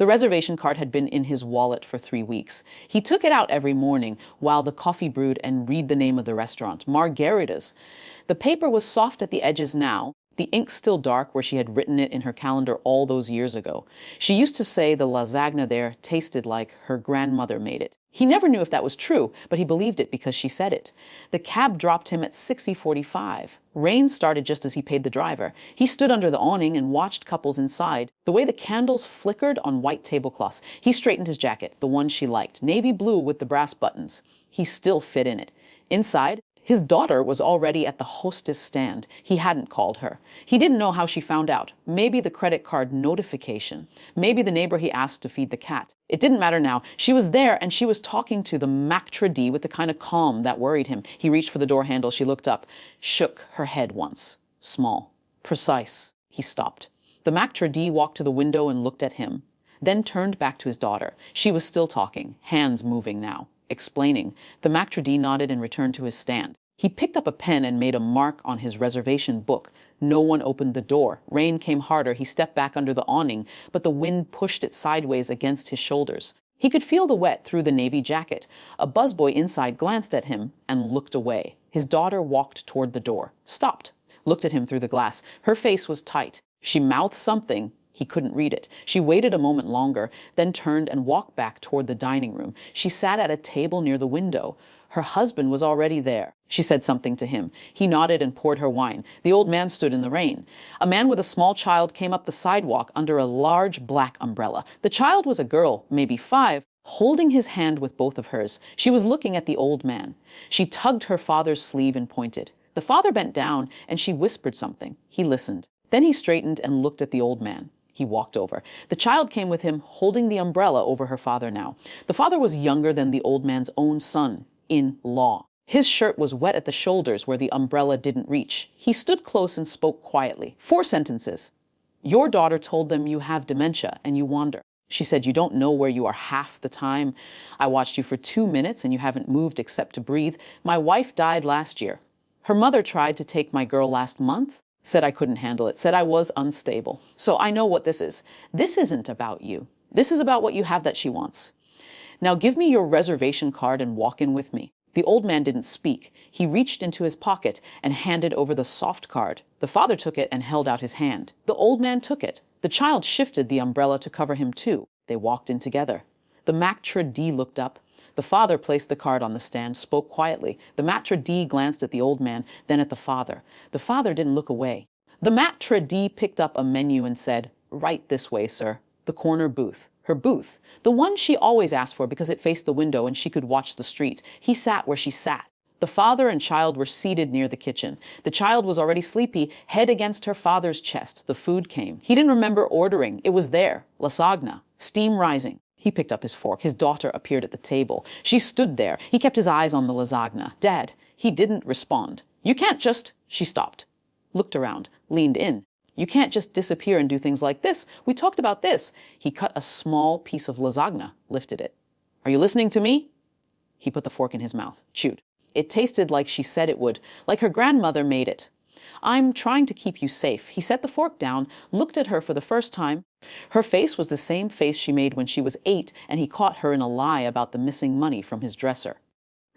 The reservation card had been in his wallet for 3 weeks. He took it out every morning while the coffee brewed and read the name of the restaurant, Margarita's. The paper was soft at the edges now, the ink still dark where she had written it in her calendar all those years ago. She used to say the lasagna there tasted like her grandmother made it. He never knew if that was true, but he believed it because she said it. The cab dropped him at 6:45. Rain started just as he paid the driver. He stood under the awning and watched couples inside, the way the candles flickered on white tablecloths. He straightened his jacket, the one she liked, navy blue with the brass buttons. He still fit in it. Inside, his daughter was already at the hostess stand. He hadn't called her. He didn't know how she found out. Maybe the credit card notification. Maybe the neighbor he asked to feed the cat. It didn't matter now. She was there and she was talking to the maitre d' with the kind of calm that worried him. He reached for the door handle. She looked up, shook her head once. Small. Precise. He stopped. The maitre d' walked to the window and looked at him, then turned back to his daughter. She was still talking, hands moving now. Explaining. The maitre d' nodded and returned to his stand. He picked up a pen and made a mark on his reservation book. No one opened the door. Rain came harder. He stepped back under the awning, but the wind pushed it sideways against his shoulders. He could feel the wet through the navy jacket. A busboy inside glanced at him and looked away. His daughter walked toward the door, stopped, looked at him through the glass. Her face was tight. She mouthed something. He couldn't read it. She waited a moment longer, then turned and walked back toward the dining room. She sat at a table near the window. Her husband was already there. She said something to him. He nodded and poured her wine. The old man stood in the rain. A man with a small child came up the sidewalk under a large black umbrella. The child was a girl, maybe 5, holding his hand with both of hers. She was looking at the old man. She tugged her father's sleeve and pointed. The father bent down and she whispered something. He listened. Then he straightened and looked at the old man. He walked over. The child came with him, holding the umbrella over her father now. The father was younger than the old man's own son, in law. His shirt was wet at the shoulders where the umbrella didn't reach. He stood close and spoke quietly. 4 sentences. Your daughter told them you have dementia and you wander. She said you don't know where you are half the time. I watched you for 2 minutes and you haven't moved except to breathe. My wife died last year. Her mother tried to take my girl last month. Said I couldn't handle it, said I was unstable. So I know what this is. This isn't about you. This is about what you have that she wants. Now give me your reservation card and walk in with me. The old man didn't speak. He reached into his pocket and handed over the soft card. The father took it and held out his hand. The old man took it. The child shifted the umbrella to cover him too. They walked in together. The maitre d' looked up. The father placed the card on the stand, spoke quietly. The maitre d' glanced at the old man, then at the father. The father didn't look away. The maitre d' picked up a menu and said, "Right this way, sir." The corner booth. Her booth. The one she always asked for because it faced the window and she could watch the street. He sat where she sat. The father and child were seated near the kitchen. The child was already sleepy, head against her father's chest. The food came. He didn't remember ordering. It was there. Lasagna. Steam rising. He picked up his fork. His daughter appeared at the table. She stood there. He kept his eyes on the lasagna. Dad. He didn't respond. You can't just... She stopped. Looked around. Leaned in. You can't just disappear and do things like this. We talked about this. He cut a small piece of lasagna. Lifted it. Are you listening to me? He put the fork in his mouth. Chewed. It tasted like she said it would. Like her grandmother made it. I'm trying to keep you safe. He set the fork down, looked at her for the first time. Her face was the same face she made when she was 8, and he caught her in a lie about the missing money from his dresser.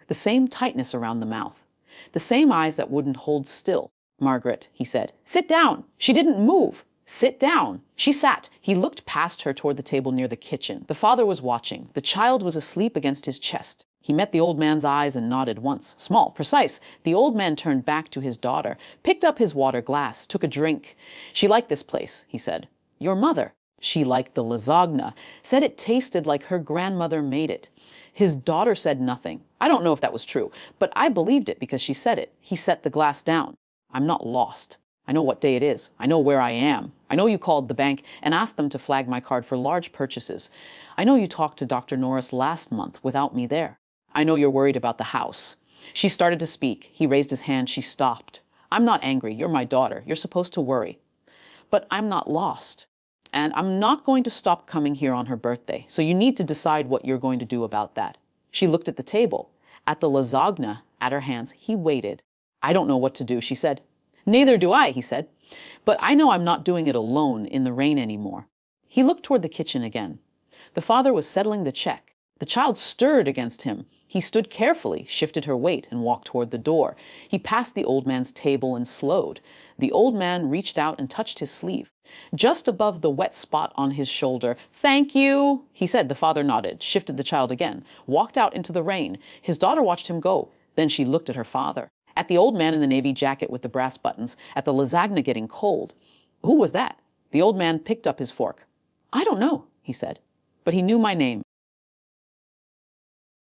The same tightness around the mouth. The same eyes that wouldn't hold still. Margaret, he said. Sit down. She didn't move. Sit down. She sat. He looked past her toward the table near the kitchen. The father was watching. The child was asleep against his chest. He met the old man's eyes and nodded once. Small, precise. The old man turned back to his daughter, picked up his water glass, took a drink. She liked this place, he said. Your mother. She liked the lasagna, said it tasted like her grandmother made it. His daughter said nothing. I don't know if that was true, but I believed it because she said it. He set the glass down. I'm not lost. I know what day it is. I know where I am. I know you called the bank and asked them to flag my card for large purchases. I know you talked to Dr. Norris last month without me there. I know you're worried about the house. She started to speak. He raised his hand. She stopped. I'm not angry. You're my daughter. You're supposed to worry. But I'm not lost. And I'm not going to stop coming here on her birthday. So you need to decide what you're going to do about that. She looked at the table. At the lasagna, at her hands, he waited. I don't know what to do, she said. Neither do I, he said. But I know I'm not doing it alone in the rain anymore. He looked toward the kitchen again. The father was settling the check. The child stirred against him. He stood carefully, shifted her weight, and walked toward the door. He passed the old man's table and slowed. The old man reached out and touched his sleeve. Just above the wet spot on his shoulder. "Thank you," he said. The father nodded, shifted the child again, walked out into the rain. His daughter watched him go. Then she looked at her father, at the old man in the navy jacket with the brass buttons, at the lasagna getting cold. "Who was that?" The old man picked up his fork. "I don't know," he said, "but he knew my name."